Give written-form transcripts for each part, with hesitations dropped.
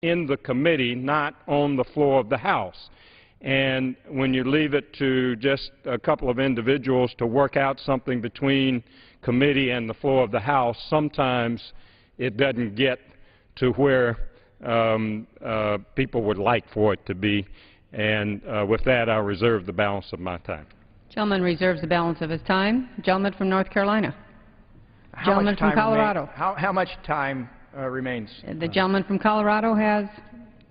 in the committee, not on the floor of the House. And when you leave it to just a couple of individuals to work out something between committee and the floor of the House, sometimes it doesn't get to where people would like for it to be. And with that, I'll reserve the balance of my time. Gentleman reserves the balance of his time. Gentleman from North Carolina. Gentleman from Colorado. How much time remains? The gentleman from Colorado has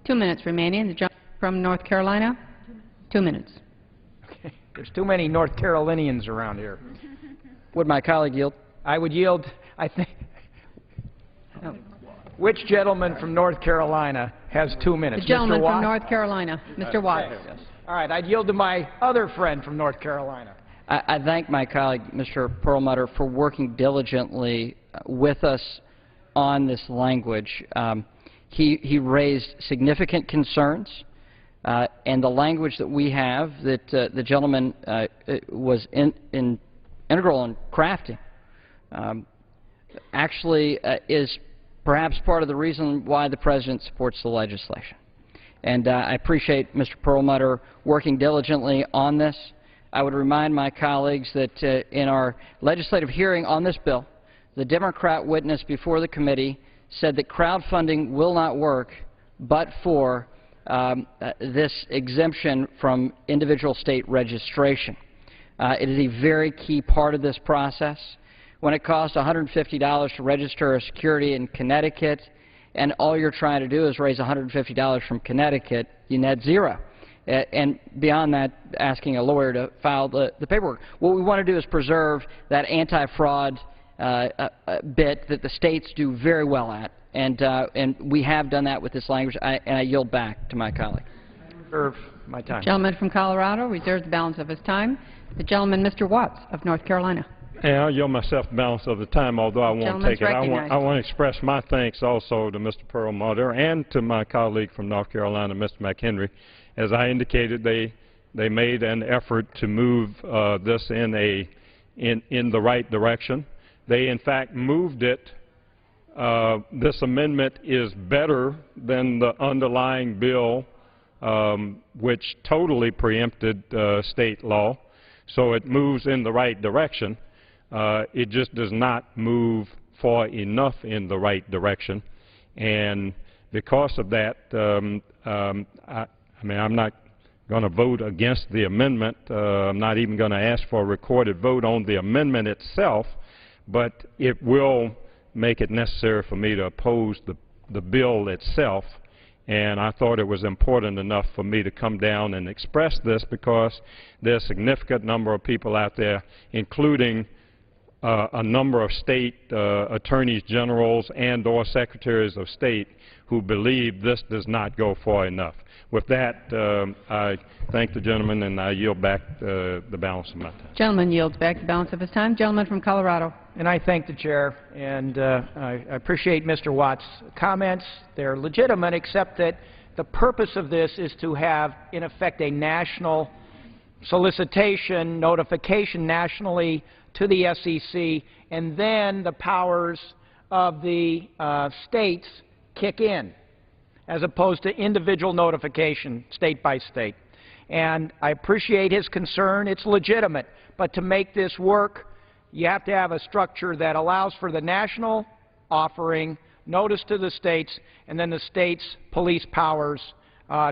2 minutes remaining. The gentleman from North Carolina, 2 minutes. Okay. There's too many North Carolinians around here. Would my colleague yield? I would yield, I think. Oh. Which gentleman from North Carolina has 2 minutes? The gentleman Mr. Watt? from North Carolina, Mr. Watts. Yes. All right, I'd yield to my other friend from North Carolina. I thank my colleague, Mr. Perlmutter, for working diligently with us on this language. He raised significant concerns, and the language that we have that the gentleman was integral in crafting actually is perhaps part of the reason why the President supports the legislation. And I appreciate Mr. Perlmutter working diligently on this. I would remind my colleagues that in our legislative hearing on this bill, the Democrat witness before the committee said that crowdfunding will not work but for this exemption from individual state registration. It is a very key part of this process. When it costs $150 to register a security in Connecticut, and all you're trying to do is raise $150 from Connecticut, you net zero. And beyond that, asking a lawyer to file the paperwork. What we want to do is preserve that anti-fraud bit that the states do very well at, and we have done that with this language, and I yield back to my colleague. Reserve my time. Gentleman from Colorado reserves the balance of his time. The gentleman, Mr. Watts of North Carolina. And I'll yield myself the balance of the time, although I won't take it. I want to express my thanks also to Mr. Perlmutter and to my colleague from North Carolina, Mr. McHenry. As I indicated, they made an effort to move this in the right direction. They, in fact, moved it. This amendment is better than the underlying bill, which totally preempted state law. So it moves in the right direction. It just does not move far enough in the right direction. And because of that, I mean, I'm not going to vote against the amendment. I'm not even going to ask for a recorded vote on the amendment itself, but it will make it necessary for me to oppose the bill itself. And I thought it was important enough for me to come down and express this because there's a significant number of people out there, including a number of state attorneys generals and or secretaries of state who believe this does not go far enough. With that, I thank the gentleman and I yield back the balance of my time. Gentleman yields back the balance of his time. Gentleman from Colorado. And I thank the chair, and I appreciate Mr. Watt's comments. They're legitimate, except that the purpose of this is to have, in effect, a national solicitation, notification nationally to the SEC, and then the powers of the states kick in, as opposed to individual notification state by state. And I appreciate his concern. It's legitimate. But to make this work, you have to have a structure that allows for the national offering, notice to the states, and then the states' police powers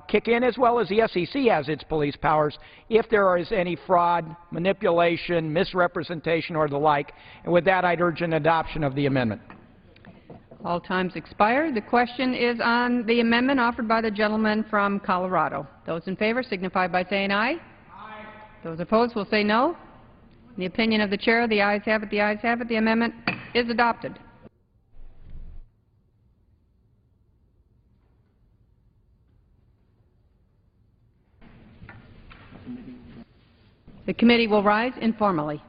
kick in, as well as the SEC has its police powers if there is any fraud, manipulation, misrepresentation, or the like. And with that, I'd urge an adoption of the amendment. All times expired. The question is on the amendment offered by the gentleman from Colorado. Those in favor signify by saying aye. Aye. Those opposed will say no. In the opinion of the chair, the ayes have it, the ayes have it. The amendment is adopted. The committee will rise informally.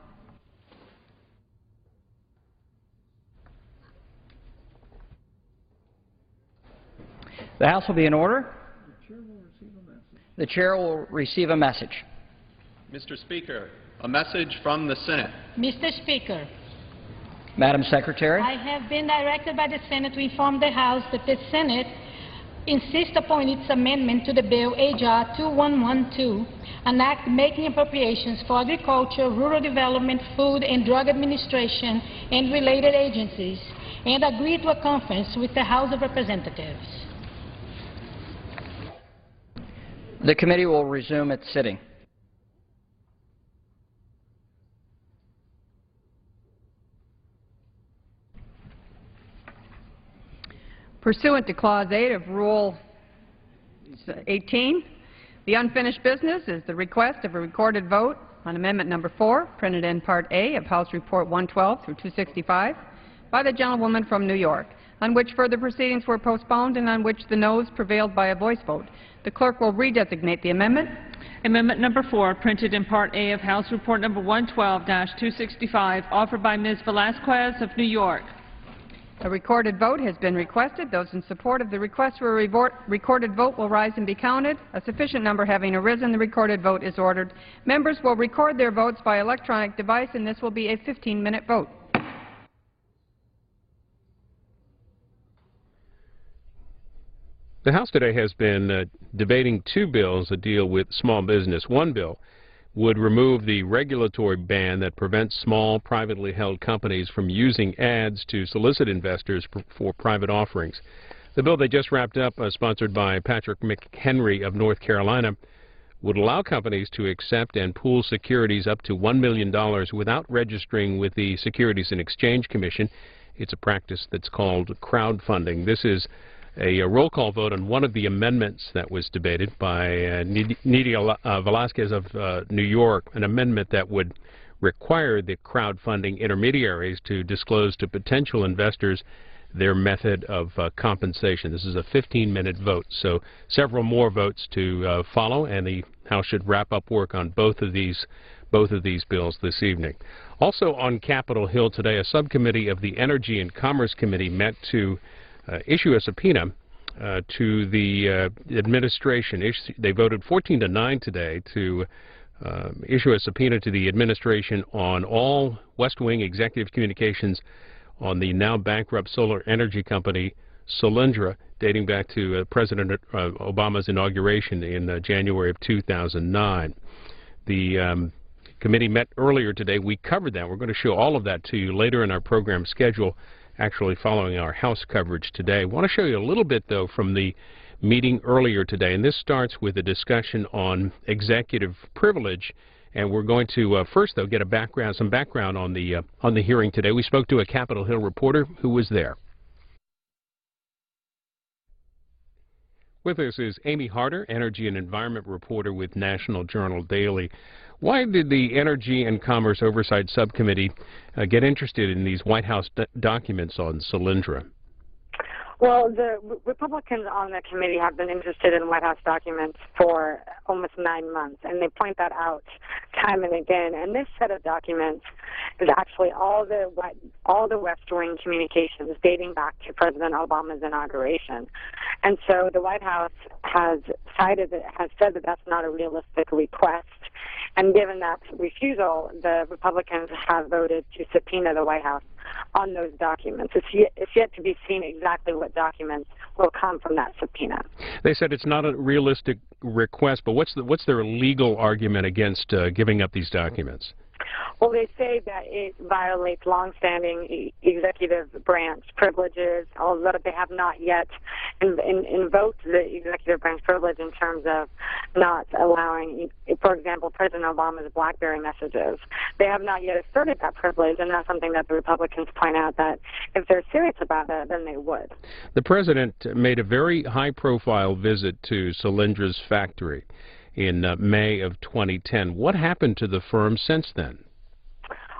The House will be in order. The chair will receive a message. Mr. Speaker, a message from the Senate. Mr. Speaker, Madam Secretary. I have been directed by the Senate to inform the House that the Senate insist upon its amendment to the bill H.R. 2112, an act making appropriations for agriculture, rural development, food and drug administration and related agencies, and agree to a conference with the House of Representatives. The committee will resume its sitting. Pursuant to Clause 8 of Rule 18, the unfinished business is the request of a recorded vote on Amendment Number 4, printed in Part A of House Report 112 through 265, by the gentlewoman from New York, on which further proceedings were postponed and on which the noes prevailed by a voice vote. The clerk will redesignate the amendment. Amendment Number 4, printed in Part A of House Report Number 112-265, offered by Ms. Velazquez of New York. A recorded vote has been requested. Those in support of the request for a recorded vote will rise and be counted. A sufficient number having arisen, the recorded vote is ordered. Members will record their votes by electronic device, and this will be a 15-minute vote. The House today has been debating two bills that deal with small business. One bill would remove the regulatory ban that prevents small, privately held companies from using ads to solicit investors for private offerings. The bill they just wrapped up, sponsored by Patrick McHenry of North Carolina, would allow companies to accept and pool securities up to $1 million without registering with the Securities and Exchange Commission. It's a practice that's called crowdfunding. This is a roll call vote on one of the amendments that was debated by Velazquez of New York, an amendment that would require the crowdfunding intermediaries to disclose to potential investors their method of compensation. This is a 15-minute vote, so several more votes to follow, and the House should wrap up work on both of these bills this evening. Also on Capitol Hill today, a subcommittee of the Energy and Commerce Committee met to issue a subpoena to the administration. They voted 14-9 today to issue a subpoena to the administration on all West Wing executive communications on the now bankrupt solar energy company Solyndra, dating back to President Obama's inauguration in January of 2009. The committee met earlier today. We covered that. We're going to show all of that to you later in our program schedule, actually following our House coverage today. I want to show you a little bit, though, from the meeting earlier today, and this starts with a discussion on executive privilege. And we're going to first, though, get some background on the hearing today. We spoke to a Capitol Hill reporter who was there. With us is Amy Harder, Energy and Environment reporter with National Journal Daily. Why did the Energy and Commerce Oversight Subcommittee get interested in these White House documents on Solyndra? Well, the Republicans on the committee have been interested in White House documents for almost 9 months, and they point that out time and again. And this set of documents is actually all the West Wing communications dating back to President Obama's inauguration. And so the White House has said that that's not a realistic request. And given that refusal, the Republicans have voted to subpoena the White House on those documents. It's yet to be seen exactly what documents will come from that subpoena. They said it's not a realistic request, but what's their legal argument against giving up these documents? Well, they say that it violates longstanding executive branch privileges, although they have not yet invoked the executive branch privilege in terms of not allowing, for example, President Obama's BlackBerry messages. They have not yet asserted that privilege, and that's something that the Republicans point out that if they're serious about it, then they would. The president made a very high-profile visit to Solyndra's factory in May of 2010. What happened to the firm since then?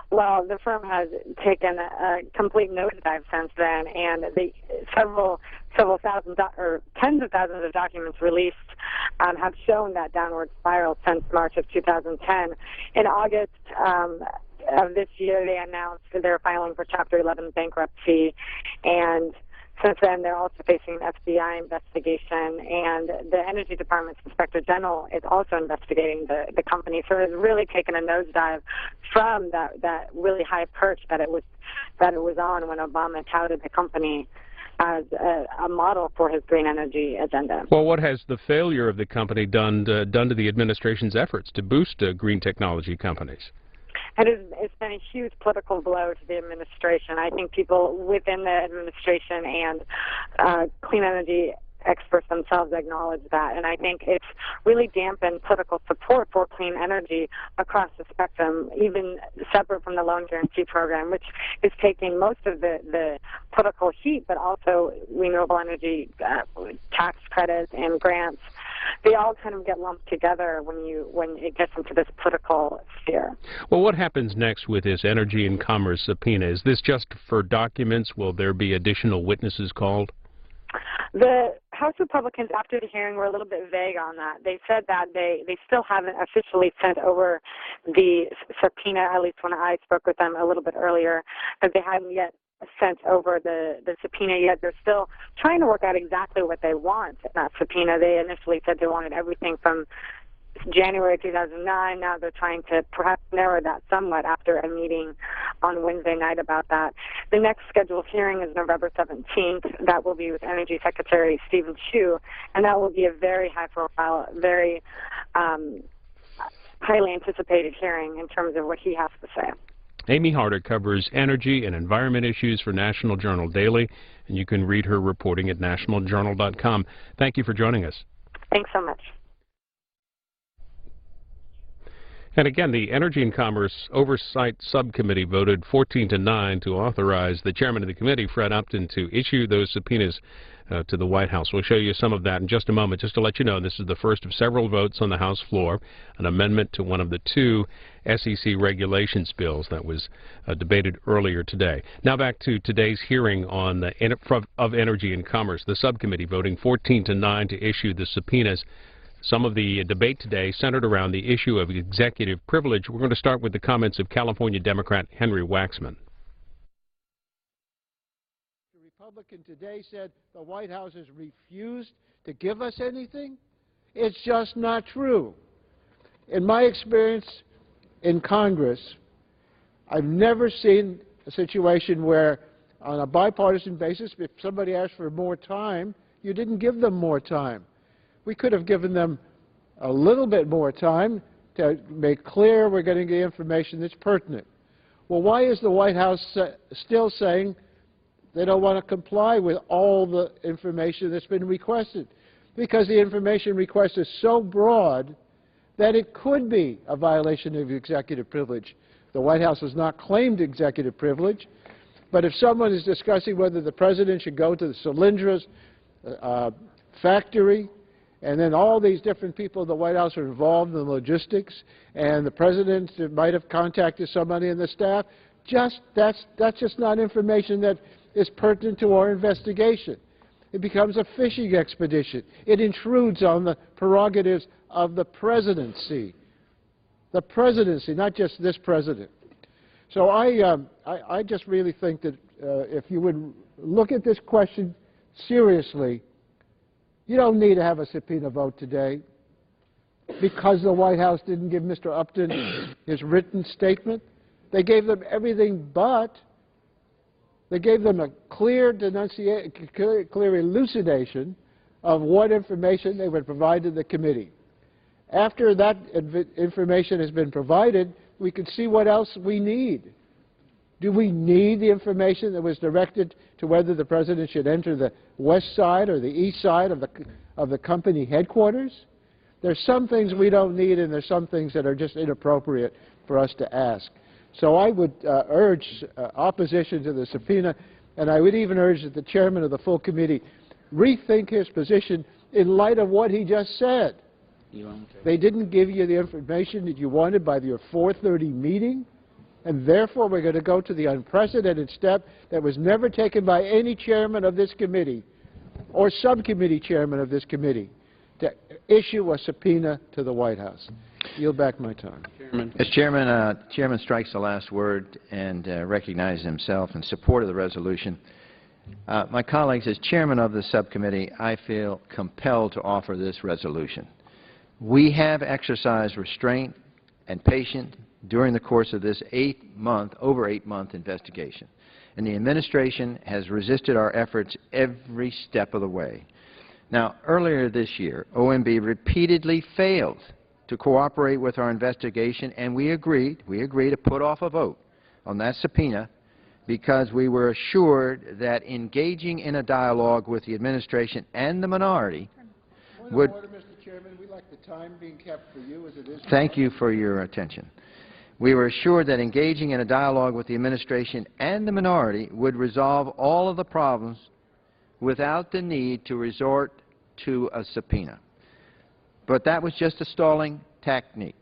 Well, the firm has taken a complete nosedive since then, and several thousand or tens of thousands of documents released have shown that downward spiral since March of 2010. In August of this year, they announced that they're filing for Chapter 11 bankruptcy, and since then, they're also facing an FBI investigation, and the Energy Department's Inspector General is also investigating the company. So it's really taken a nosedive from that really high perch that it was on when Obama touted the company as a model for his green energy agenda. Well, what has the failure of the company done to the administration's efforts to boost green technology companies? It's been a huge political blow to the administration. I think people within the administration and clean energy experts themselves acknowledge that, and I think it's really dampened political support for clean energy across the spectrum, even separate from the loan guarantee program, which is taking most of the political heat, but also renewable energy tax credits and grants. They all kind of get lumped together when it gets into this political sphere. Well, what happens next with this Energy and Commerce subpoena? Is this just for documents? Will there be additional witnesses called? The House Republicans, after the hearing, were a little bit vague on that. They said that they still haven't officially sent over the subpoena, at least when I spoke with them a little bit earlier, that they hadn't yet sent over the subpoena yet. They're still trying to work out exactly what they want in that subpoena. They initially said they wanted everything from January 2009. Now they're trying to perhaps narrow that somewhat after a meeting on Wednesday night about that. The next scheduled hearing is November 17th. That will be with Energy Secretary Stephen Chu, and that will be a very high-profile, very highly anticipated hearing in terms of what he has to say. Amy Harder covers energy and environment issues for National Journal Daily, and you can read her reporting at nationaljournal.com. Thank you for joining us. Thanks so much. And again, the Energy and Commerce Oversight Subcommittee voted 14-9 to authorize the chairman of the committee, Fred Upton, to issue those subpoenas to the White House. We'll show you some of that in just a moment. Just to let you know, this is the first of several votes on the House floor, an amendment to one of the two SEC regulations bills that was debated earlier today. Now back to today's hearing on the of Energy and Commerce. The subcommittee voting 14-9 to issue the subpoenas. Some of the debate today centered around the issue of executive privilege. We're going to start with the comments of California Democrat Henry Waxman. The Republican today said the White House has refused to give us anything. It's just not true. In my experience in Congress, I've never seen a situation where, on a bipartisan basis, if somebody asked for more time, you didn't give them more time. We could have given them a little bit more time to make clear we're getting the information that's pertinent. Well, why is the White House still saying they don't want to comply with all the information that's been requested? Because the information request is so broad that it could be a violation of executive privilege. The White House has not claimed executive privilege, but if someone is discussing whether the President should go to the Solyndra's factory, and then all these different people in the White House are involved in the logistics, and the President might have contacted somebody in the staff, that's just not information that is pertinent to our investigation. It becomes a fishing expedition. It intrudes on the prerogatives of the presidency. The presidency, not just this president. So I just really think that if you would look at this question seriously, you don't need to have a subpoena vote today because the White House didn't give Mr. Upton his written statement. They gave them everything but. They gave them a clear elucidation of what information they would provide to the committee. After that information has been provided, we can see what else we need. Do we need the information that was directed to whether the President should enter the west side or the east side of the company headquarters? There's some things we don't need, and there's some things that are just inappropriate for us to ask. So I would urge opposition to the subpoena, and I would even urge that the chairman of the full committee rethink his position in light of what he just said. They didn't give you the information that you wanted by your 4:30 meeting, and therefore we're going to go to the unprecedented step that was never taken by any chairman of this committee or subcommittee chairman of this committee to issue a subpoena to the White House. Yield back my time. As Chairman, Chairman strikes the last word and recognizes himself in support of the resolution. My colleagues, as chairman of the subcommittee, I feel compelled to offer this resolution. We have exercised restraint and patience during the course of this over 8-month investigation. and the administration has resisted our efforts every step of the way. Now, earlier this year, OMB repeatedly failed to cooperate with our investigation, and we agreed to put off a vote on that subpoena because we were assured that engaging in a dialogue with the administration and the minority would... Point of order, Mr. Chairman. We like the time being kept for you as it is. Thank you for your attention. We were assured that engaging in a dialogue with the administration and the minority would resolve all of the problems without the need to resort to a subpoena. But that was just a stalling technique.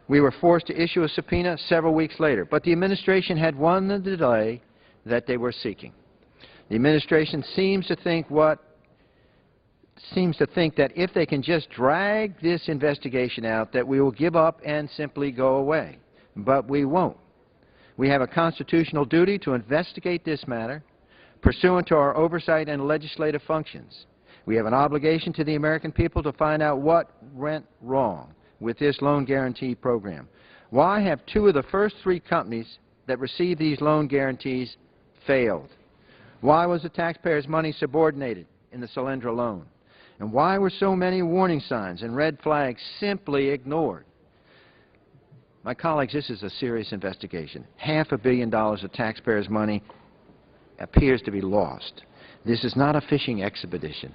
We were forced to issue a subpoena several weeks later, but the administration had won the delay that they were seeking. The administration seems to think that if they can just drag this investigation out, that we will give up and simply go away. But we won't. We have a constitutional duty to investigate this matter pursuant to our oversight and legislative functions. We have an obligation to the American people to find out what went wrong with this loan guarantee program. Why have two of the first three companies that received these loan guarantees failed? Why was the taxpayers' money subordinated in the Solyndra loan? And why were so many warning signs and red flags simply ignored? My colleagues, this is a serious investigation. $500 million of taxpayers' money appears to be lost. This is not a fishing expedition.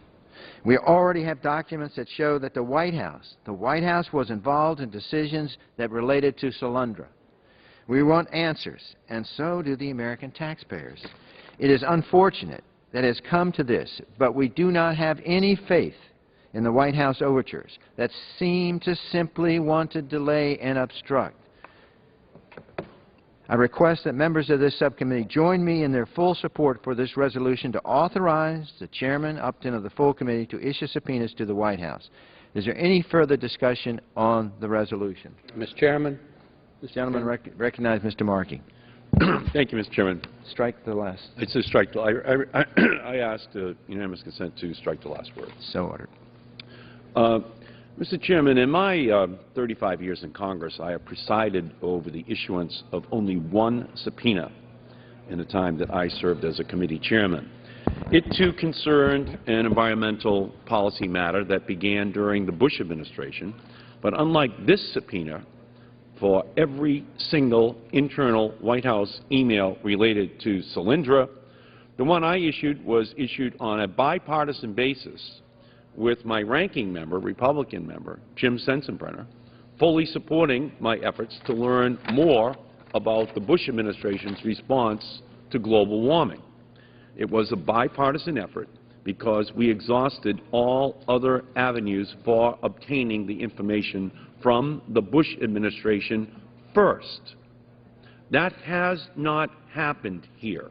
We already have documents that show that the White House was involved in decisions that related to Solyndra. We want answers, and so do the American taxpayers. It is unfortunate that it has come to this, but we do not have any faith in the White House overtures that seem to simply want to delay and obstruct. I request that members of this subcommittee join me in their full support for this resolution to authorize the chairman, Upton, of the full committee to issue subpoenas to the White House. Is there any further discussion on the resolution? Mr. Chairman. This gentleman recognize Mr. Markey. Thank you, Mr. Chairman. Strike the last. It's a strike. I asked unanimous consent to strike the last word. So ordered. Mr. Chairman, in my 35 years in Congress, I have presided over the issuance of only one subpoena in the time that I served as a committee chairman. It, too, concerned an environmental policy matter that began during the Bush administration, but unlike this subpoena, for every single internal White House email related to Solyndra, the one I issued was issued on a bipartisan basis with my ranking member, Republican member, Jim Sensenbrenner, fully supporting my efforts to learn more about the Bush administration's response to global warming. It was a bipartisan effort because we exhausted all other avenues for obtaining the information from the Bush administration first. That has not happened here.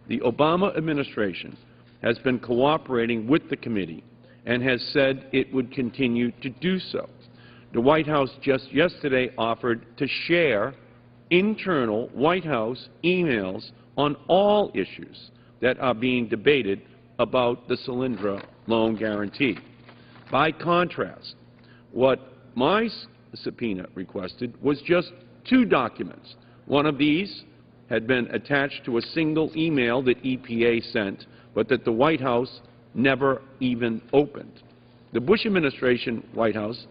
The Obama administration has been cooperating with the committee and has said it would continue to do so. The White House just yesterday offered to share internal White House emails on all issues that are being debated about the Solyndra loan guarantee. By contrast, what my subpoena requested was just two documents. One of these had been attached to a single email that EPA sent, but that the White House never even opened. The Bush administration White House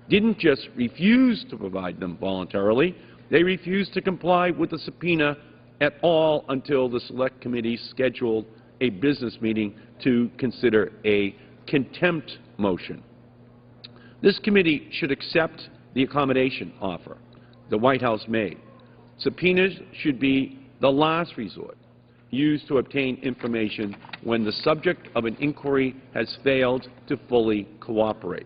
didn't just refuse to provide them voluntarily, they refused to comply with the subpoena at all until the Select Committee scheduled a business meeting to consider a contempt motion. This committee should accept the accommodation offer the White House made. Subpoenas should be the last resort used to obtain information when the subject of an inquiry has failed to fully cooperate.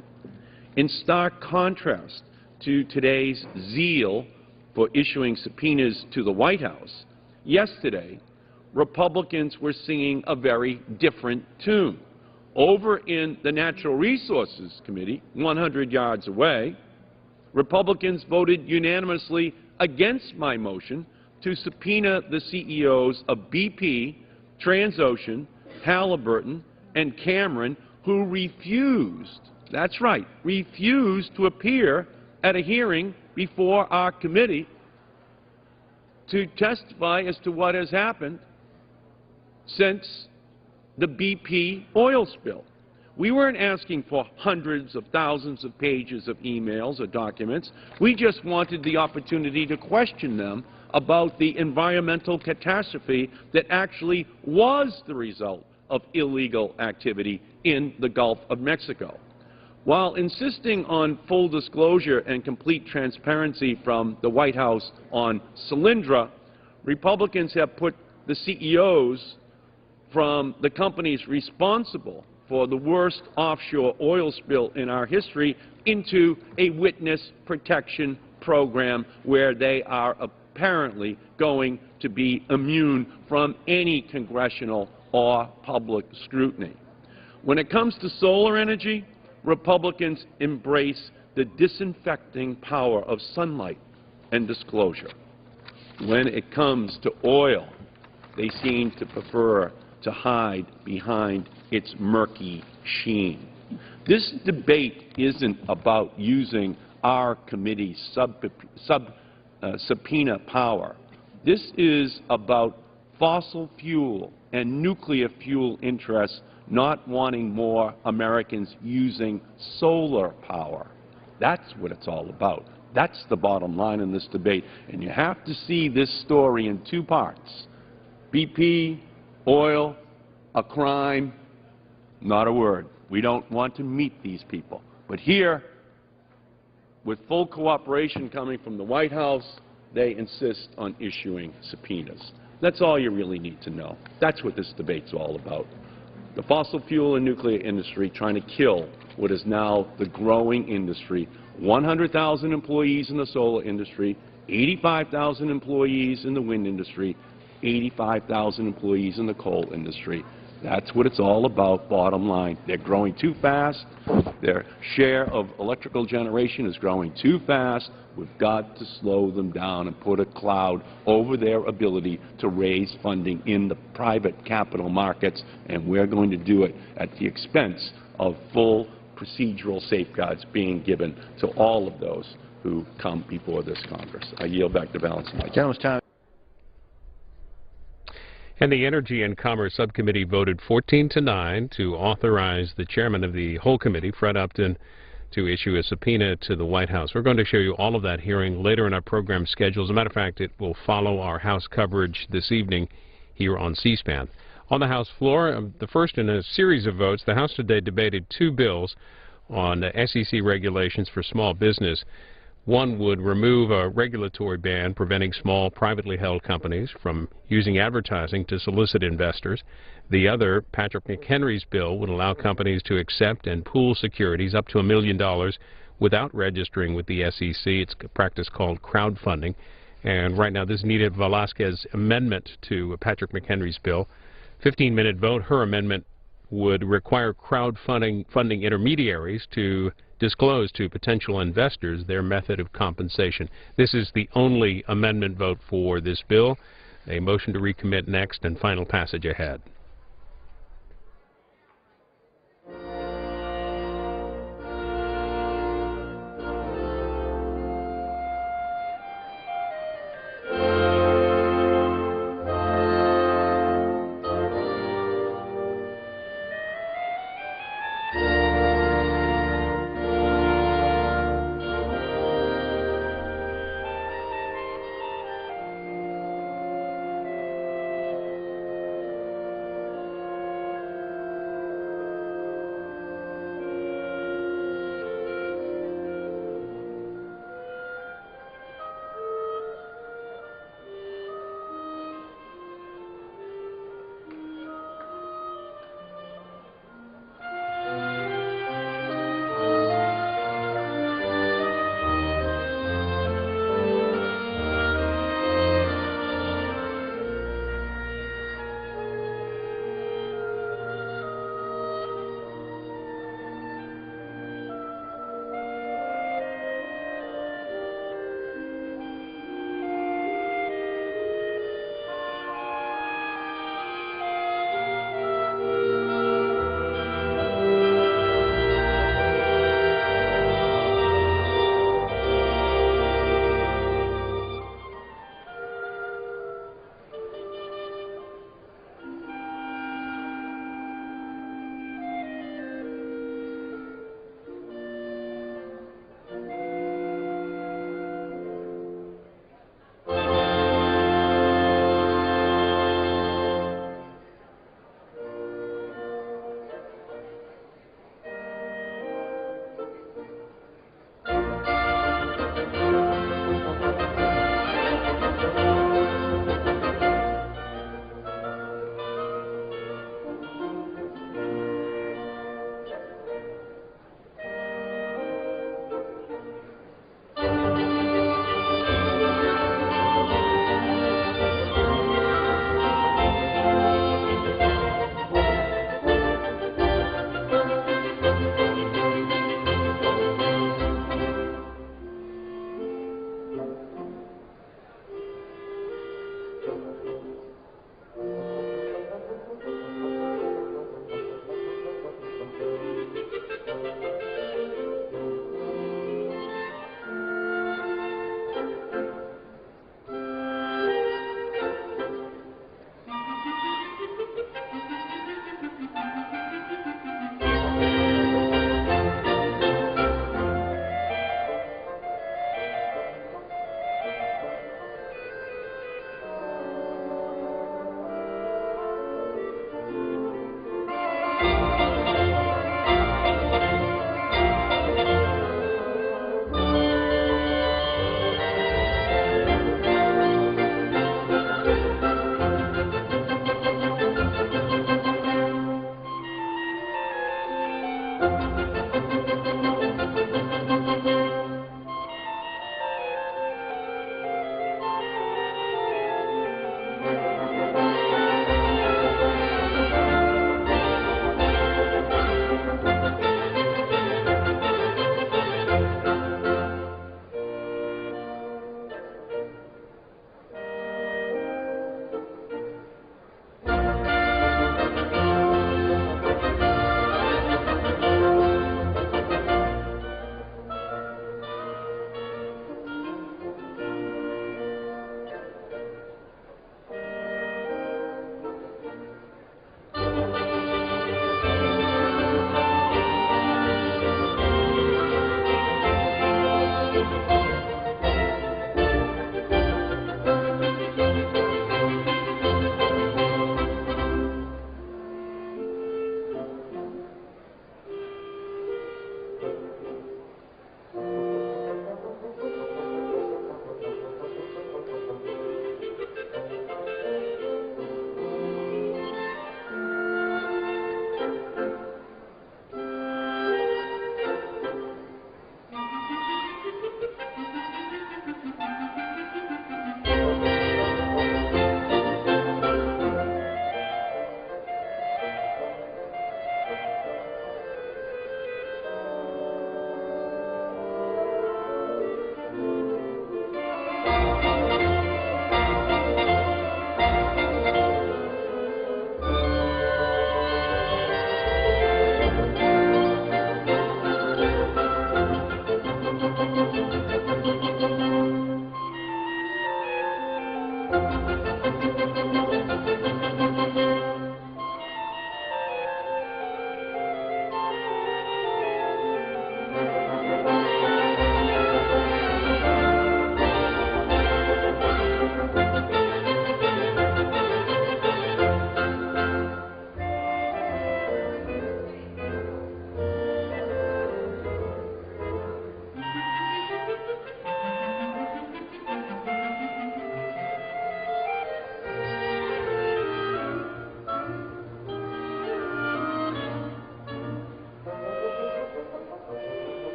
In stark contrast to today's zeal for issuing subpoenas to the White House, yesterday, Republicans were singing a very different tune. Over in the Natural Resources Committee, 100 yards away, Republicans voted unanimously against my motion to subpoena the CEOs of BP, Transocean, Halliburton, and Cameron, who refused, that's right, refused to appear at a hearing before our committee to testify as to what has happened since the BP oil spill. We weren't asking for hundreds of thousands of pages of emails or documents. We just wanted the opportunity to question them about the environmental catastrophe that actually was the result of illegal activity in the Gulf of Mexico. While insisting on full disclosure and complete transparency from the White House on Solyndra, Republicans have put the CEOs from the companies responsible for the worst offshore oil spill in our history into a witness protection program where they are apparently going to be immune from any congressional or public scrutiny. When it comes to solar energy, Republicans embrace the disinfecting power of sunlight and disclosure. When it comes to oil, they seem to prefer to hide behind its murky sheen. This debate isn't about using our committee's subpoena power. This is about fossil fuel and nuclear fuel interests not wanting more Americans using solar power. That's what it's all about. That's the bottom line in this debate. And you have to see this story in two parts. BP, oil, a crime, not a word. We don't want to meet these people. But here, with full cooperation coming from the White House, they insist on issuing subpoenas. That's all you really need to know. That's what this debate's all about. The fossil fuel and nuclear industry trying to kill what is now the growing industry. 100,000 employees in the solar industry, 85,000 employees in the wind industry, 85,000 employees in the coal industry. That's what it's all about, bottom line. They're growing too fast. Their share of electrical generation is growing too fast. We've got to slow them down and put a cloud over their ability to raise funding in the private capital markets, and we're going to do it at the expense of full procedural safeguards being given to all of those who come before this Congress. I yield back the balance of my time. And the Energy and Commerce Subcommittee voted 14-9 to authorize the chairman of the whole committee, Fred Upton, to issue a subpoena to the White House. We're going to show you all of that hearing later in our program schedule. As a matter of fact, it will follow our House coverage this evening here on C-SPAN. On the House floor, the first in a series of votes, the House today debated two bills on SEC regulations for small business. One would remove a regulatory ban preventing small privately held companies from using advertising to solicit investors. The other, Patrick McHenry's bill, would allow companies to accept and pool securities up to $1 million without registering with the SEC. It's a practice called crowdfunding. And right now, this needed Velazquez amendment to Patrick McHenry's bill. 15-minute vote. Her amendment would require crowdfunding intermediaries to disclose to potential investors their method of compensation. This is the only amendment vote for this bill. A motion to recommit next and final passage ahead.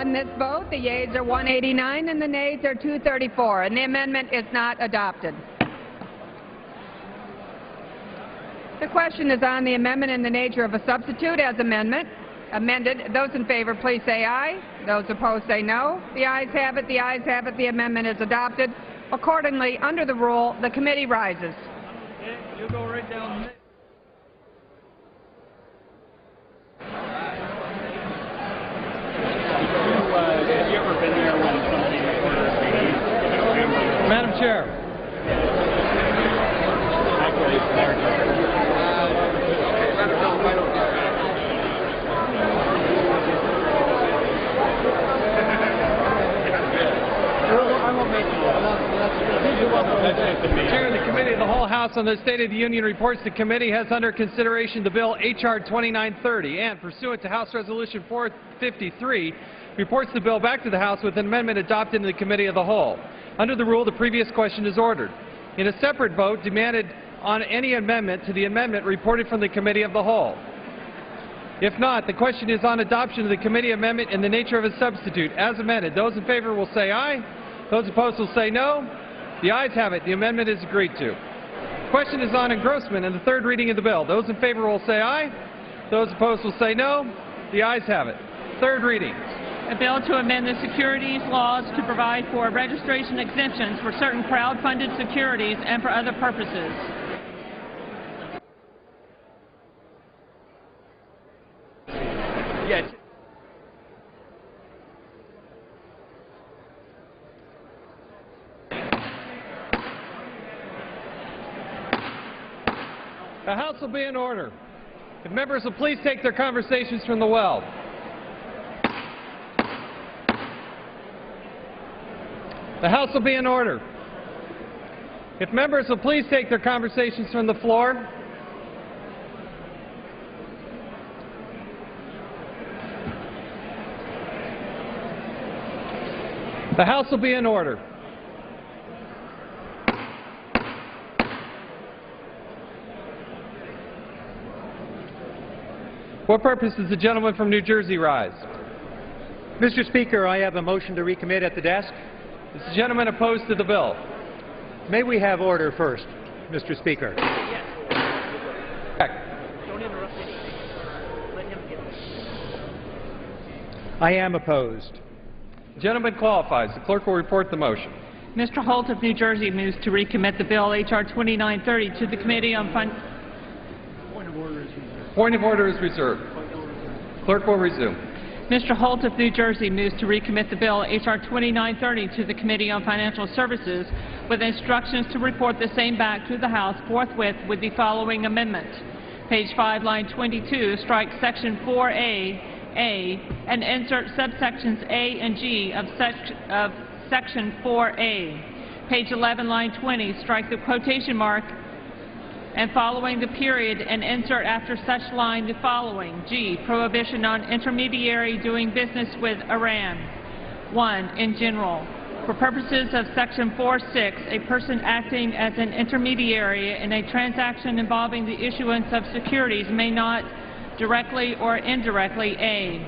On this vote, the yeas are 189 and the nays are 234, and the amendment is not adopted. The question is on the amendment in the nature of a substitute as amended. Those in favor, please say aye. Those opposed, say no. The ayes have it. The ayes have it. The amendment is adopted. Accordingly, under the rule, the committee rises. You go right down there. Have you ever been there when somebody reported a Madam Chair. Chair of the Committee of the Whole House on the State of the Union reports the committee has under consideration the bill H.R. 2930 and, pursuant to House Resolution 453, reports the bill back to the House with an amendment adopted in the Committee of the Whole. Under the rule, the previous question is ordered. In a separate vote, demanded on any amendment to the amendment reported from the Committee of the Whole. If not, the question is on adoption of the committee amendment in the nature of a substitute as amended. Those in favor will say aye. Those opposed will say no. The ayes have it. The amendment is agreed to. The question is on engrossment and the third reading of the bill. Those in favor will say aye. Those opposed will say no. The ayes have it. Third reading. A bill to amend the securities laws to provide for registration exemptions for certain crowd-funded securities and for other purposes. Yes. The House will be in order. If members will please take their conversations from the well. The House will be in order. If members will please take their conversations from the floor. The House will be in order. What purpose does the gentleman from New Jersey rise? Mr. Speaker, I have a motion to recommit at the desk. Is the gentleman opposed to the bill? May we have order first, Mr. Speaker? Yes. Don't interrupt anything. Let him get it. I am opposed. The gentleman qualifies. The clerk will report the motion. Mr. Holt of New Jersey moves to recommit the bill H.R. 2930 to the Committee on Point of order is reserved. Point of order is reserved. Clerk will resume. Mr. Holt of New Jersey moves to recommit the bill H.R. 2930 to the Committee on Financial Services with instructions to report the same back to the House forthwith with the following amendment. Page 5, line 22, strike Section 4A, A, and insert subsections A and G of Section 4A. Page 11, line 20, strike the quotation mark and following the period and insert after such line the following. G, prohibition on intermediary doing business with Iran. 1. In general, for purposes of Section 4.6, a person acting as an intermediary in a transaction involving the issuance of securities may not directly or indirectly A,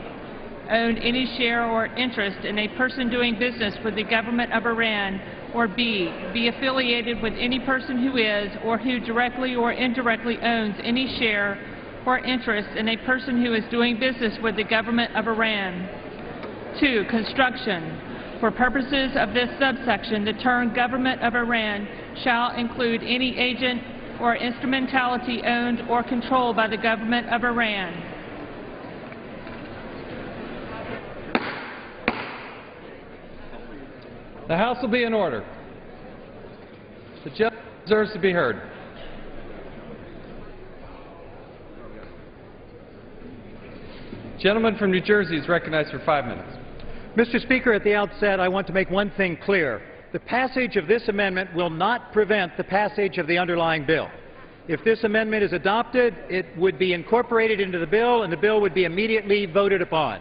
own any share or interest in a person doing business with the government of Iran, or B, be affiliated with any person who is or who directly or indirectly owns any share or interest in a person who is doing business with the government of Iran. 2. Construction. For purposes of this subsection, the term government of Iran shall include any agent or instrumentality owned or controlled by the government of Iran. The House will be in order. The gentleman deserves to be heard. Gentleman from New Jersey is recognized for 5 minutes. Mr. Speaker, at the outset, I want to make one thing clear. The passage of this amendment will not prevent the passage of the underlying bill. If this amendment is adopted, it would be incorporated into the bill, and the bill would be immediately voted upon.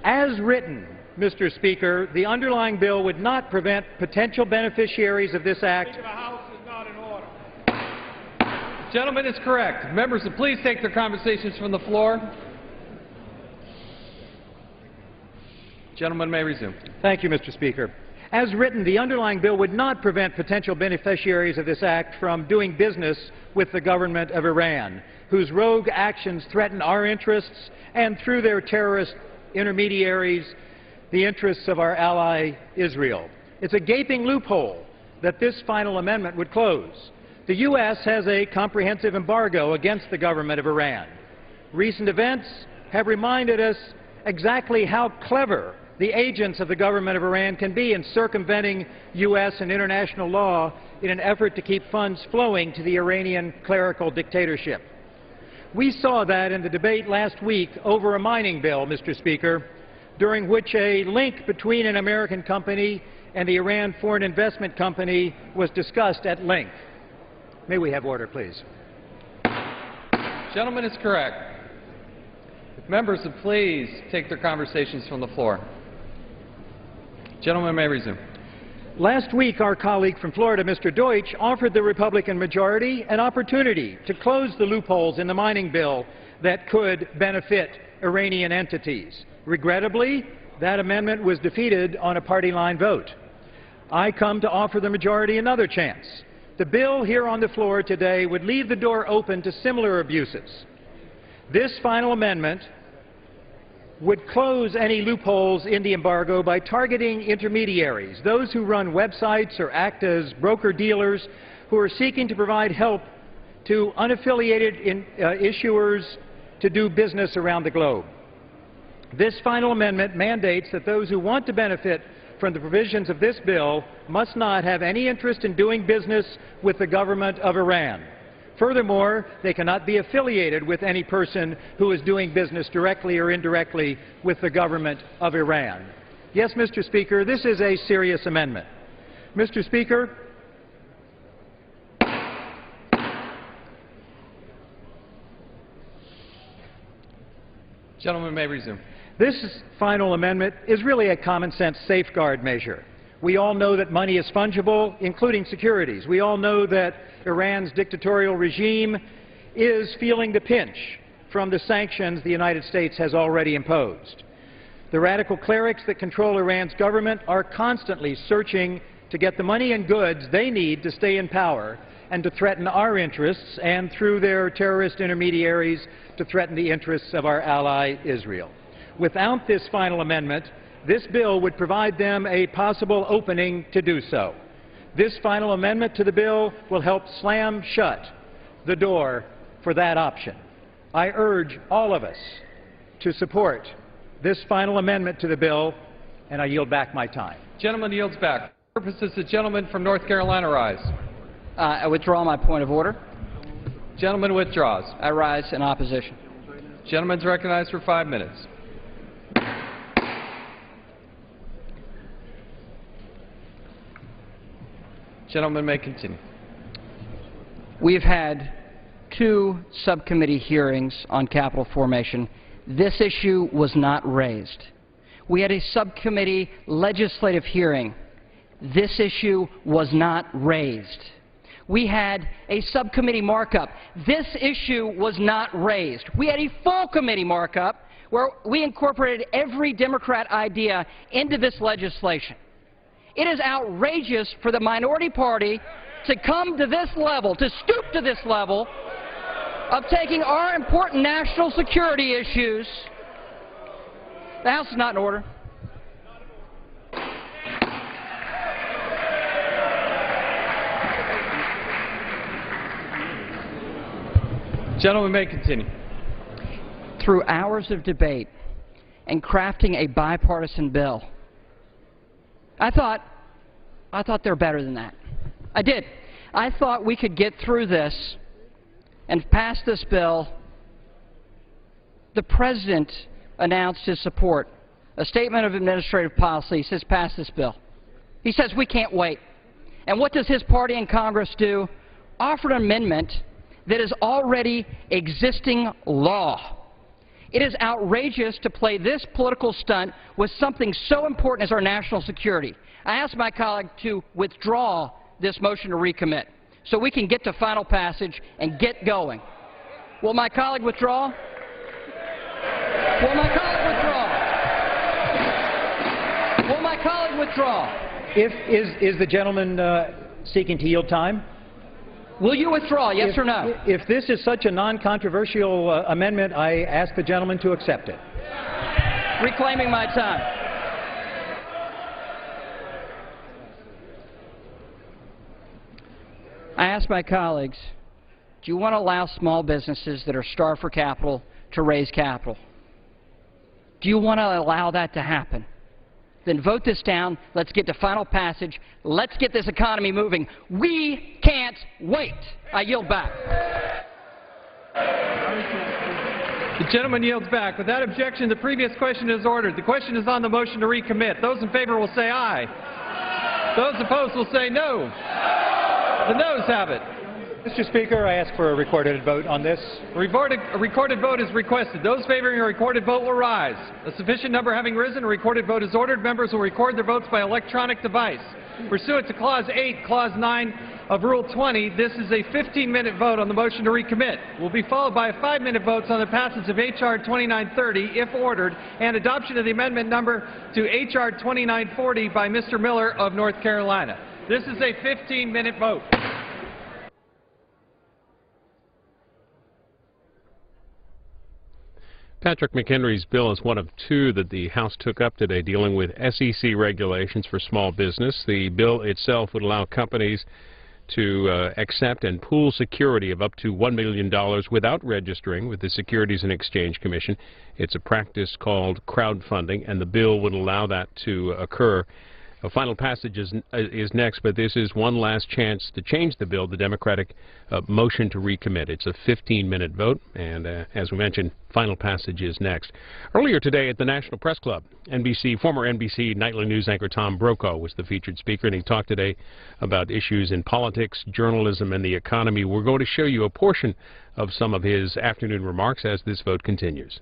As written, Mr. Speaker, the underlying bill would not prevent potential beneficiaries of this act. The House is not in order. The gentleman is correct. Members will please take their conversations from the floor. Gentleman may resume. Thank you, Mr. Speaker. As written, the underlying bill would not prevent potential beneficiaries of this act from doing business with the government of Iran, whose rogue actions threaten our interests and, through their terrorist intermediaries, the interests of our ally Israel. It's a gaping loophole that this final amendment would close. The U.S. has a comprehensive embargo against the government of Iran. Recent events have reminded us exactly how clever the agents of the government of Iran can be in circumventing U.S. and international law in an effort to keep funds flowing to the Iranian clerical dictatorship. We saw that in the debate last week over a mining bill, Mr. Speaker, during which a link between an American company and the Iran Foreign Investment Company was discussed at length. May we have order, please? Gentleman is correct. If members would please take their conversations from the floor. Gentleman may resume. Last week, our colleague from Florida, Mr. Deutsch, offered the Republican majority an opportunity to close the loopholes in the mining bill that could benefit Iranian entities. Regrettably, that amendment was defeated on a party line vote. I come to offer the majority another chance. The bill here on the floor today would leave the door open to similar abuses. This final amendment would close any loopholes in the embargo by targeting intermediaries, those who run websites or act as broker-dealers who are seeking to provide help to unaffiliated issuers to do business around the globe. This final amendment mandates that those who want to benefit from the provisions of this bill must not have any interest in doing business with the government of Iran. Furthermore, they cannot be affiliated with any person who is doing business directly or indirectly with the government of Iran. Yes, Mr. Speaker, this is a serious amendment. Mr. Speaker, Gentleman may resume. This final amendment is really a common-sense safeguard measure. We all know that money is fungible, including securities. We all know that Iran's dictatorial regime is feeling the pinch from the sanctions the United States has already imposed. The radical clerics that control Iran's government are constantly searching to get the money and goods they need to stay in power and to threaten our interests, and through their terrorist intermediaries, to threaten the interests of our ally Israel. Without this final amendment, this bill would provide them a possible opening to do so. This final amendment to the bill will help slam shut the door for that option. I urge all of us to support this final amendment to the bill, and I yield back my time. Gentleman yields back. For purposes, the gentleman from North Carolina rise. I withdraw my point of order. Gentleman withdraws. I rise in opposition. Gentleman's recognized for 5 minutes. Gentleman may continue. We've had 2 subcommittee hearings on capital formation. This issue was not raised. We had a subcommittee legislative hearing. This issue was not raised. We had a subcommittee markup. This issue was not raised. We had a full committee markup where we incorporated every Democrat idea into this legislation. It is outrageous for the minority party to come to this level, to stoop to this level of taking our important national security issues. The House is not in order. Gentleman may continue. Through hours of debate and crafting a bipartisan bill, I thought they're better than that. I did. I thought we could get through this and pass this bill. The President announced his support. A statement of administrative policy says pass this bill. He says we can't wait. And what does his party in Congress do? Offer an amendment that is already existing law. It is outrageous to play this political stunt with something so important as our national security. I ask my colleague to withdraw this motion to recommit so we can get to final passage and get going. Will my colleague withdraw? Will my colleague withdraw? withdraw? Is the gentleman seeking to yield time? Will you withdraw, yes or no? If this is such a non-controversial amendment, I ask the gentleman to accept it. Reclaiming my time. I ask my colleagues, do you want to allow small businesses that are starved for capital to raise capital? Do you want to allow that to happen? Then vote this down. Let's get to final passage. Let's get this economy moving. We can't wait. I yield back. The gentleman yields back. Without objection, the previous question is ordered. The question is on the motion to recommit. Those in favor will say aye. Those opposed will say no. The noes have it. Mr. Speaker, I ask for a recorded vote on this. A recorded vote is requested. Those favoring a recorded vote will rise. A sufficient number having risen, a recorded vote is ordered. Members will record their votes by electronic device. Pursuant to Clause 8, Clause 9 of Rule 20, this is a 15-minute vote on the motion to recommit. Will be followed by 5-minute votes on the passage of H.R. 2930, if ordered, and adoption of the amendment number to H.R. 2940 by Mr. Miller of North Carolina. This is a 15-minute vote. Patrick McHenry's bill is one of two that the House took up today dealing with SEC regulations for small business. The bill itself would allow companies to accept and pool security of up to $1 million without registering with the Securities and Exchange Commission. It's a practice called crowdfunding, and the bill would allow that to occur. A final passage is next, but this is one last chance to change the bill, the Democratic motion to recommit. It's a 15-minute vote, and as we mentioned, final passage is next. Earlier today at the National Press Club, former NBC nightly news anchor Tom Brokaw was the featured speaker, and he talked today about issues in politics, journalism, and the economy. We're going to show you a portion of some of his afternoon remarks as this vote continues.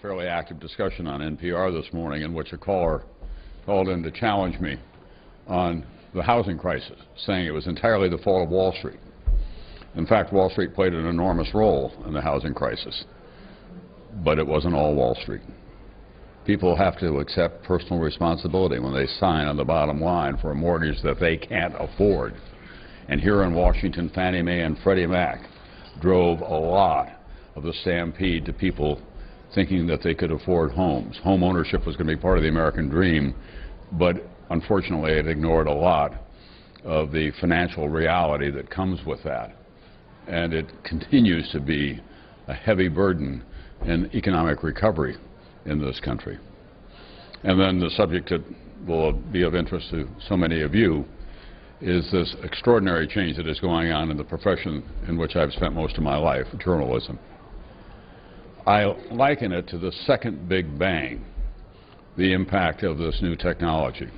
Fairly active discussion on NPR this morning in which a caller called in to challenge me on the housing crisis, saying it was entirely the fault of Wall Street. In fact, Wall Street played an enormous role in the housing crisis, but it wasn't all Wall Street. People have to accept personal responsibility when they sign on the bottom line for a mortgage that they can't afford. And here in Washington, Fannie Mae and Freddie Mac drove a lot of the stampede to people thinking that they could afford homes. Home ownership was going to be part of the American dream, but unfortunately it ignored a lot of the financial reality that comes with that. And it continues to be a heavy burden in economic recovery in this country. And then the subject that will be of interest to so many of you is this extraordinary change that is going on in the profession in which I've spent most of my life, journalism. I liken it to the second Big Bang, the impact of this new technology.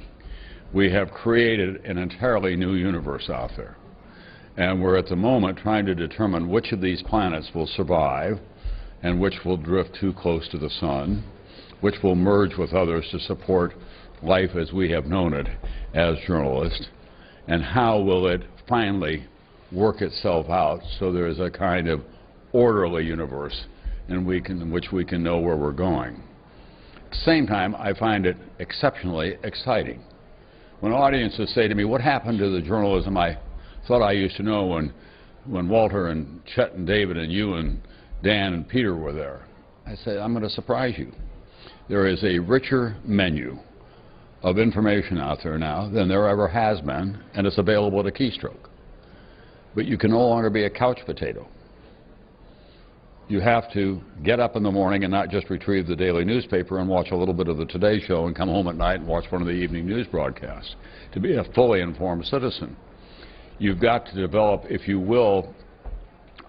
We have created an entirely new universe out there, and we're at the moment trying to determine which of these planets will survive and which will drift too close to the sun, which will merge with others to support life as we have known it as journalists, and how will it finally work itself out so there is a kind of orderly universe in which we can know where we're going. At the same time, I find it exceptionally exciting. When audiences say to me, what happened to the journalism I thought I used to know when Walter and Chet and David and you and Dan and Peter were there? I say, I'm going to surprise you. There is a richer menu of information out there now than there ever has been, and it's available at a keystroke. But you can no longer be a couch potato. You have to get up in the morning and not just retrieve the daily newspaper and watch a little bit of the Today Show and come home at night and watch one of the evening news broadcasts. To be a fully informed citizen, you've got to develop, if you will,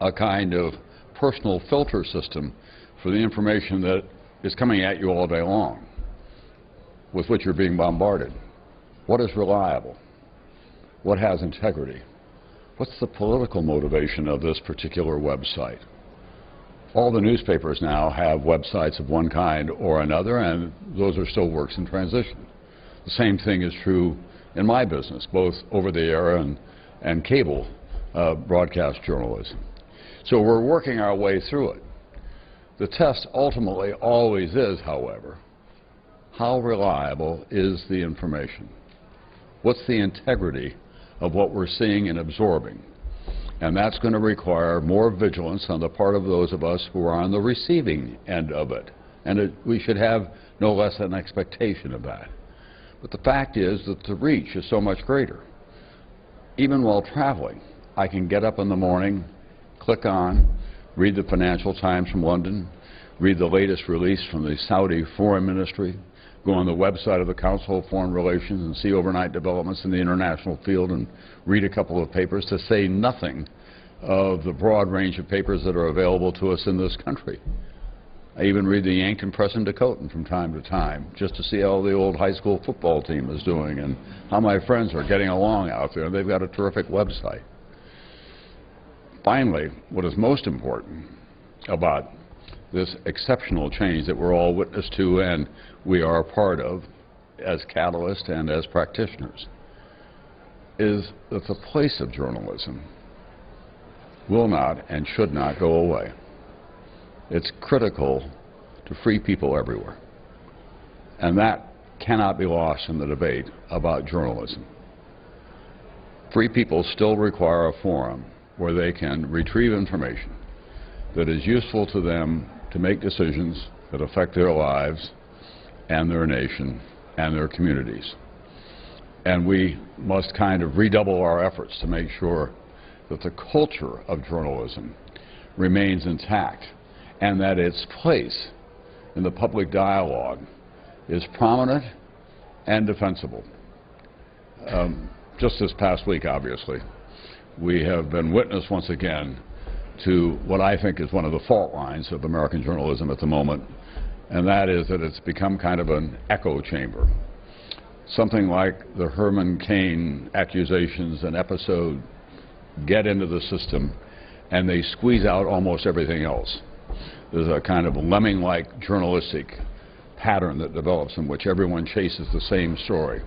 a kind of personal filter system for the information that is coming at you all day long, with which you're being bombarded. What is reliable? What has integrity? What's the political motivation of this particular website? All the newspapers now have websites of one kind or another, and those are still works in transition. The same thing is true in my business, both over-the-air and cable broadcast journalism. So we're working our way through it. The test ultimately always is, however, how reliable is the information? What's the integrity of what we're seeing and absorbing? And that's going to require more vigilance on the part of those of us who are on the receiving end of it. And we should have no less an expectation of that. But the fact is that the reach is so much greater. Even while traveling, I can get up in the morning, click on, read the Financial Times from London, read the latest release from the Saudi Foreign Ministry, go on the website of the Council of Foreign Relations and see overnight developments in the international field and read a couple of papers, to say nothing of the broad range of papers that are available to us in this country. I even read the Yankton Press and Dakotan from time to time, just to see how the old high school football team is doing and how my friends are getting along out there. They've got a terrific website. Finally, what is most important about this exceptional change that we're all witness to and we are a part of as catalysts and as practitioners is that the place of journalism will not and should not go away. It's critical to free people everywhere. And that cannot be lost in the debate about journalism. Free people still require a forum where they can retrieve information that is useful to them to make decisions that affect their lives and their nation and their communities. And we must kind of redouble our efforts to make sure that the culture of journalism remains intact and that its place in the public dialogue is prominent and defensible. Just this past week, obviously, we have been witness once again to what I think is one of the fault lines of American journalism at the moment, and that is that it's become kind of an echo chamber. Something like the Herman Cain accusations and episode get into the system and they squeeze out almost everything else. There's a kind of lemming-like journalistic pattern that develops in which everyone chases the same story.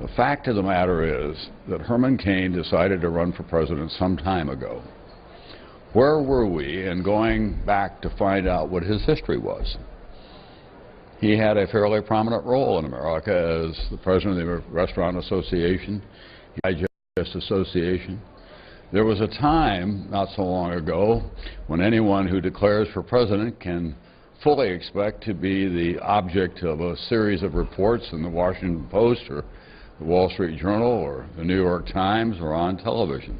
The fact of the matter is that Herman Cain decided to run for president some time ago. Where were we in going back to find out what his history was? He had a fairly prominent role in America as the president of the Restaurant Association, the Digest Association. There was a time, not so long ago, when anyone who declares for president can fully expect to be the object of a series of reports in the Washington Post or the Wall Street Journal or the New York Times or on television.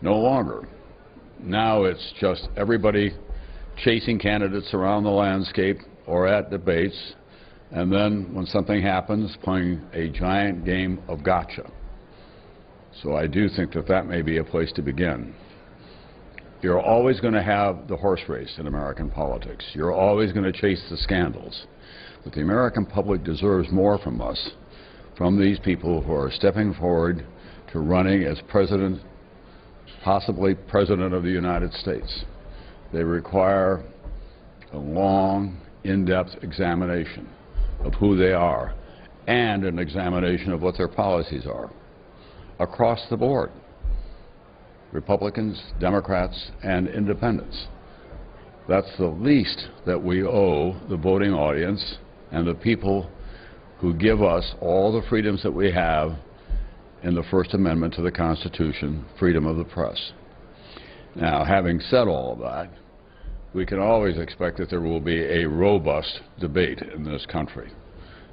No longer. Now it's just everybody chasing candidates around the landscape or at debates, and then when something happens, playing a giant game of gotcha. So I do think that that may be a place to begin. You're always going to have the horse race in American politics. You're always going to chase the scandals. But the American public deserves more from us, from these people who are stepping forward to running as president, possibly president of the United States. They require a long, in-depth examination of who they are and an examination of what their policies are across the board. Republicans, Democrats, and independents. That's the least that we owe the voting audience and the people who give us all the freedoms that we have in the First Amendment to the Constitution, freedom of the press. Now, having said all of that, we can always expect that there will be a robust debate in this country.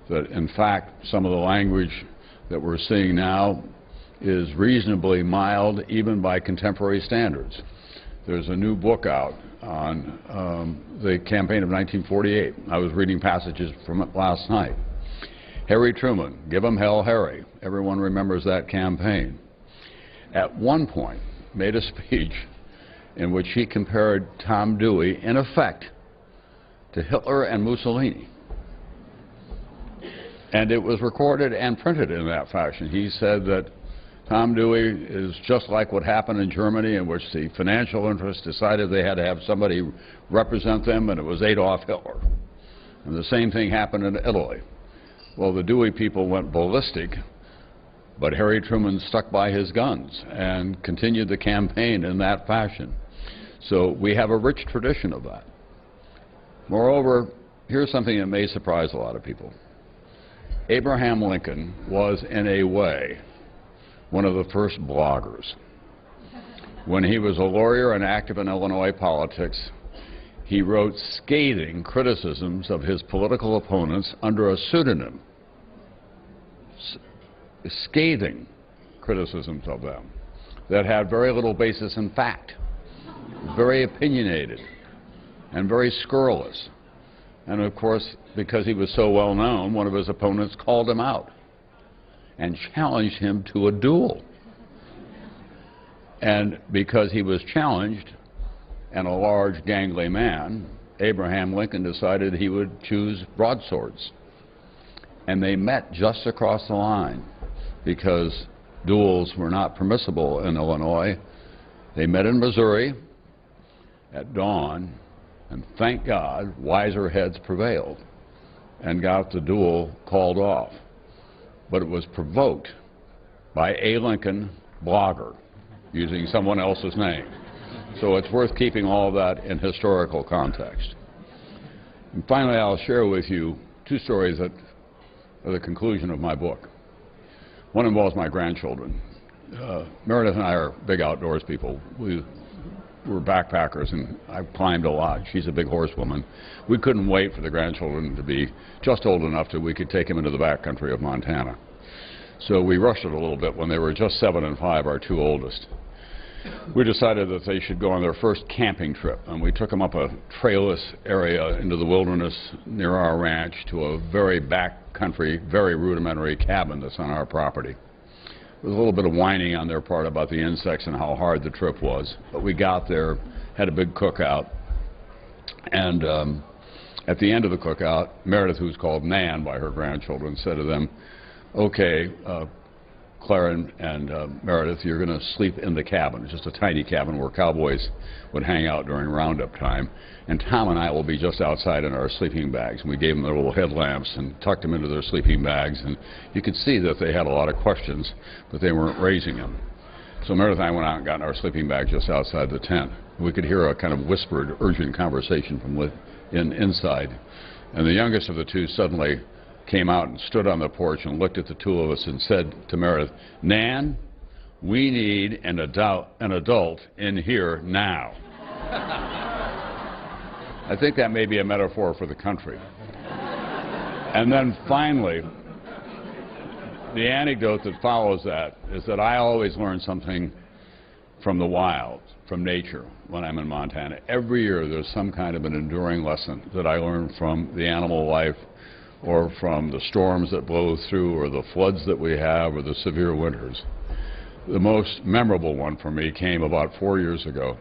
That, in fact, some of the language that we're seeing now is reasonably mild, even by contemporary standards. There's a new book out on the campaign of 1948. I was reading passages from it last night. Harry Truman, give 'em hell, Harry. Everyone remembers that campaign. At one point, made a speech in which he compared Tom Dewey, in effect, to Hitler and Mussolini. And it was recorded and printed in that fashion. He said that Tom Dewey is just like what happened in Germany, in which the financial interests decided they had to have somebody represent them, and it was Adolf Hitler. And the same thing happened in Italy. Well, the Dewey people went ballistic, but Harry Truman stuck by his guns and continued the campaign in that fashion. So we have a rich tradition of that. Moreover, here's something that may surprise a lot of people. Abraham Lincoln was, in a way, one of the first bloggers. When he was a lawyer and active in Illinois politics, he wrote scathing criticisms of his political opponents under a pseudonym. Scathing criticisms of them that had very little basis in fact, very opinionated, and very scurrilous. And of course, because he was so well known, one of his opponents called him out and challenged him to a duel. And because he was challenged, and a large, gangly man, Abraham Lincoln decided he would choose broadswords. And they met just across the line because duels were not permissible in Illinois. They met in Missouri at dawn, and thank God, wiser heads prevailed and got the duel called off. But it was provoked by a Lincoln blogger using someone else's name. So it's worth keeping all that in historical context. And finally, I'll share with you two stories that are the conclusion of my book. One involves my grandchildren. Meredith and I are big outdoors people. We're backpackers, and I've climbed a lot. She's a big horsewoman. We couldn't wait for the grandchildren to be just old enough that we could take them into the backcountry of Montana. So we rushed it a little bit when they were just 7 and 5, our two oldest. We decided that they should go on their first camping trip, and we took them up a trailless area into the wilderness near our ranch to a very backcountry, very rudimentary cabin that's on our property. There was a little bit of whining on their part about the insects and how hard the trip was, but we got there, had a big cookout, and at the end of the cookout, Meredith, who's called Nan by her grandchildren, said to them, okay, Clara and Meredith, you're going to sleep in the cabin. It's just a tiny cabin where cowboys would hang out during roundup time. And Tom and I will be just outside in our sleeping bags. And we gave them their little headlamps and tucked them into their sleeping bags. And you could see that they had a lot of questions, but they weren't raising them. So Meredith and I went out and got in our sleeping bag just outside the tent. We could hear a kind of whispered, urgent conversation from inside. And the youngest of the two suddenly came out and stood on the porch and looked at the two of us and said to Meredith, Nan, we need an adult in here now. I think that may be a metaphor for the country. And then finally, the anecdote that follows that is that I always learn something from the wild, from nature, when I'm in Montana. Every year there's some kind of an enduring lesson that I learn from the animal life, or from the storms that blow through, or the floods that we have, or the severe winters. The most memorable one for me came about 4 years ago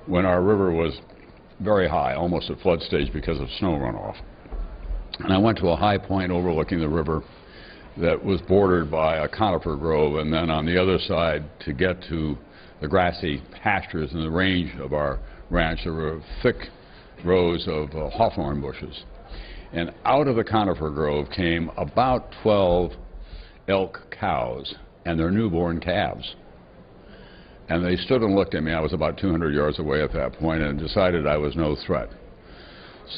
when our river was very high, almost at flood stage because of snow runoff. And I went to a high point overlooking the river that was bordered by a conifer grove, and then on the other side, to get to the grassy pastures in the range of our ranch, there were thick rows of hawthorn bushes. And out of the conifer grove came about 12 elk cows and their newborn calves. And they stood and looked at me. I was about 200 yards away at that point and decided I was no threat.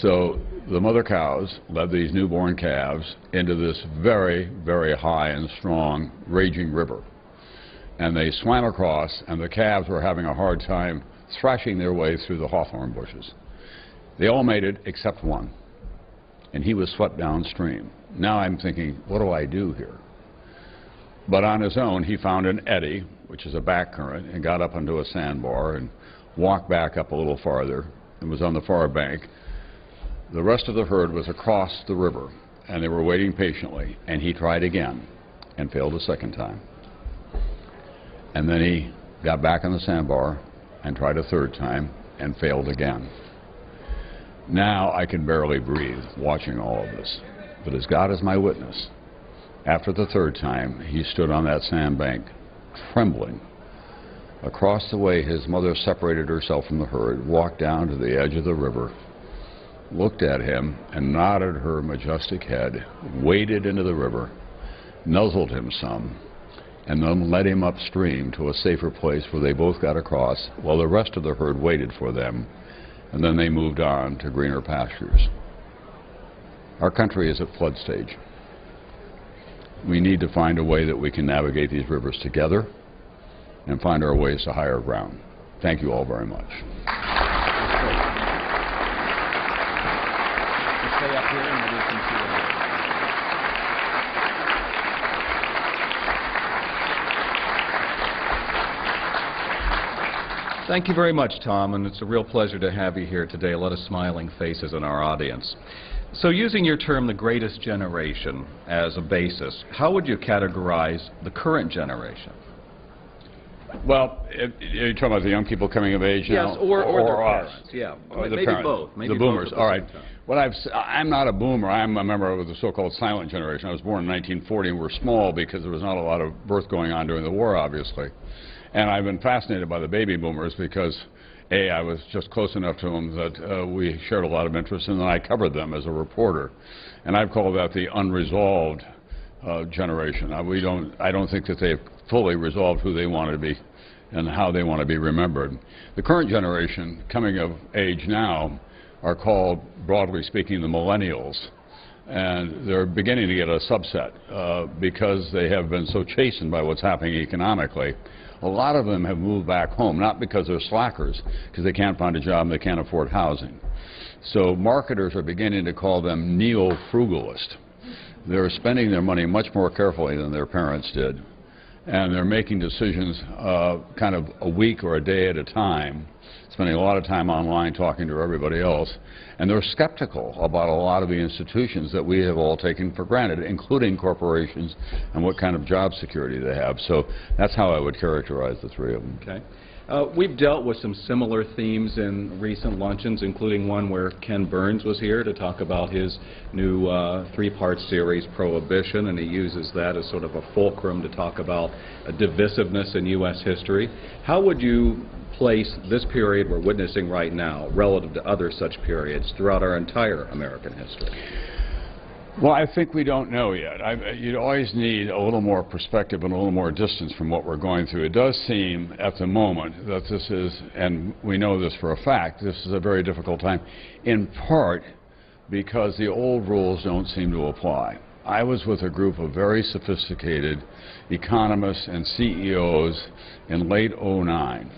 So the mother cows led these newborn calves into this very, very high and strong raging river. And they swam across, and the calves were having a hard time thrashing their way through the hawthorn bushes. They all made it except one. And he was swept downstream. Now I'm thinking, what do I do here? But on his own, he found an eddy, which is a back current, and got up onto a sandbar and walked back up a little farther and was on the far bank. The rest of the herd was across the river, and they were waiting patiently, and he tried again and failed a second time. And then he got back on the sandbar and tried a third time and failed again. Now I can barely breathe watching all of this. But as God is my witness, after the third time, he stood on that sandbank, trembling. Across the way, his mother separated herself from the herd, walked down to the edge of the river, looked at him, and nodded her majestic head, waded into the river, nuzzled him some, and then led him upstream to a safer place where they both got across, while the rest of the herd waited for them. And then they moved on to greener pastures. Our country is at flood stage. We need to find a way that we can navigate these rivers together and find our ways to higher ground. Thank you all very much. Stay up here and we'll continue. Thank you very much, Tom, and it's a real pleasure to have you here today. A lot of smiling faces in our audience. So using your term, the greatest generation, as a basis, how would you categorize the current generation? Well, you're talking about the young people coming of age now? Yes, or their us. parents, yeah. Or maybe parents. both. Maybe the boomers, both all right. I'm not a boomer. I'm a member of the so-called silent generation. I was born in 1940, and we're small because there was not a lot of birth going on during the war, obviously. And I've been fascinated by the baby boomers because, A, I was just close enough to them that we shared a lot of interest, and then I covered them as a reporter. And I've called that the unresolved generation. I don't think that they've fully resolved who they want to be and how they want to be remembered. The current generation, coming of age now, are called, broadly speaking, the millennials. And they're beginning to get a subset because they have been so chastened by what's happening economically. A lot of them have moved back home, not because they're slackers, because they can't find a job and they can't afford housing. So marketers are beginning to call them neo-frugalist. They're spending their money much more carefully than their parents did. And they're making decisions kind of a week or a day at a time, spending a lot of time online talking to everybody else. And they're skeptical about a lot of the institutions that we have all taken for granted, including corporations and what kind of job security they have. So that's how I would characterize the three of them. Okay. We've dealt with some similar themes in recent luncheons, including one where Ken Burns was here to talk about his new three-part series, Prohibition, and he uses that as sort of a fulcrum to talk about divisiveness in U.S. history. How would you place this period we're witnessing right now relative to other such periods throughout our entire American history? Well, I think we don't know yet. You'd always need a little more perspective and a little more distance from what we're going through. It does seem at the moment that this is, and we know this for a fact, this is a very difficult time, in part because the old rules don't seem to apply. I was with a group of very sophisticated economists and CEOs in late '09.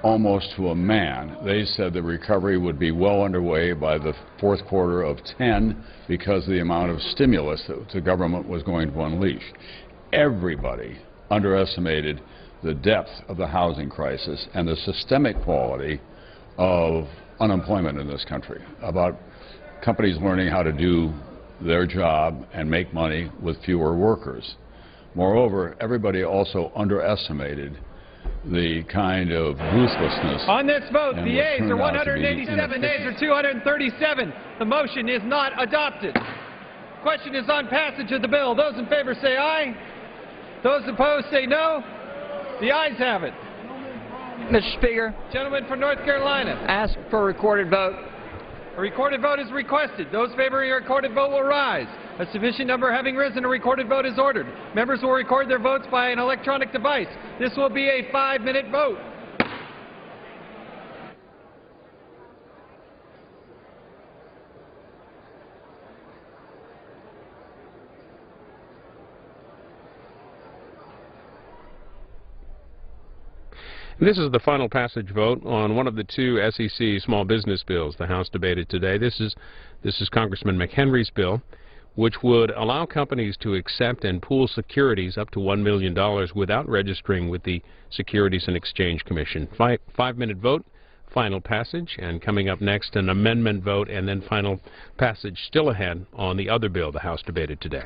Almost to a man. They said the recovery would be well underway by the fourth quarter of '10 because of the amount of stimulus that the government was going to unleash. Everybody underestimated the depth of the housing crisis and the systemic quality of unemployment in this country, about companies learning how to do their job and make money with fewer workers. Moreover, everybody also underestimated the kind of ruthlessness. On this vote, the yeas are 187, nays are 237. The motion is not adopted. Question is on passage of the bill. Those in favor say aye. Those opposed say no. The ayes have it. Mr. Speaker. Gentleman from North Carolina. Ask for a recorded vote. A recorded vote is requested. Those favoring a recorded vote will rise. A sufficient number having risen, a recorded vote is ordered. Members will record their votes by an electronic device. This will be a 5-minute vote. This is the final passage vote on one of the two SEC small business bills the House debated today. This is Congressman McHenry's bill, which would allow companies to accept and pool securities up to $1 million without registering with the Securities and Exchange Commission. 5-minute vote, final passage, and coming up next, an amendment vote, and then final passage still ahead on the other bill the House debated today.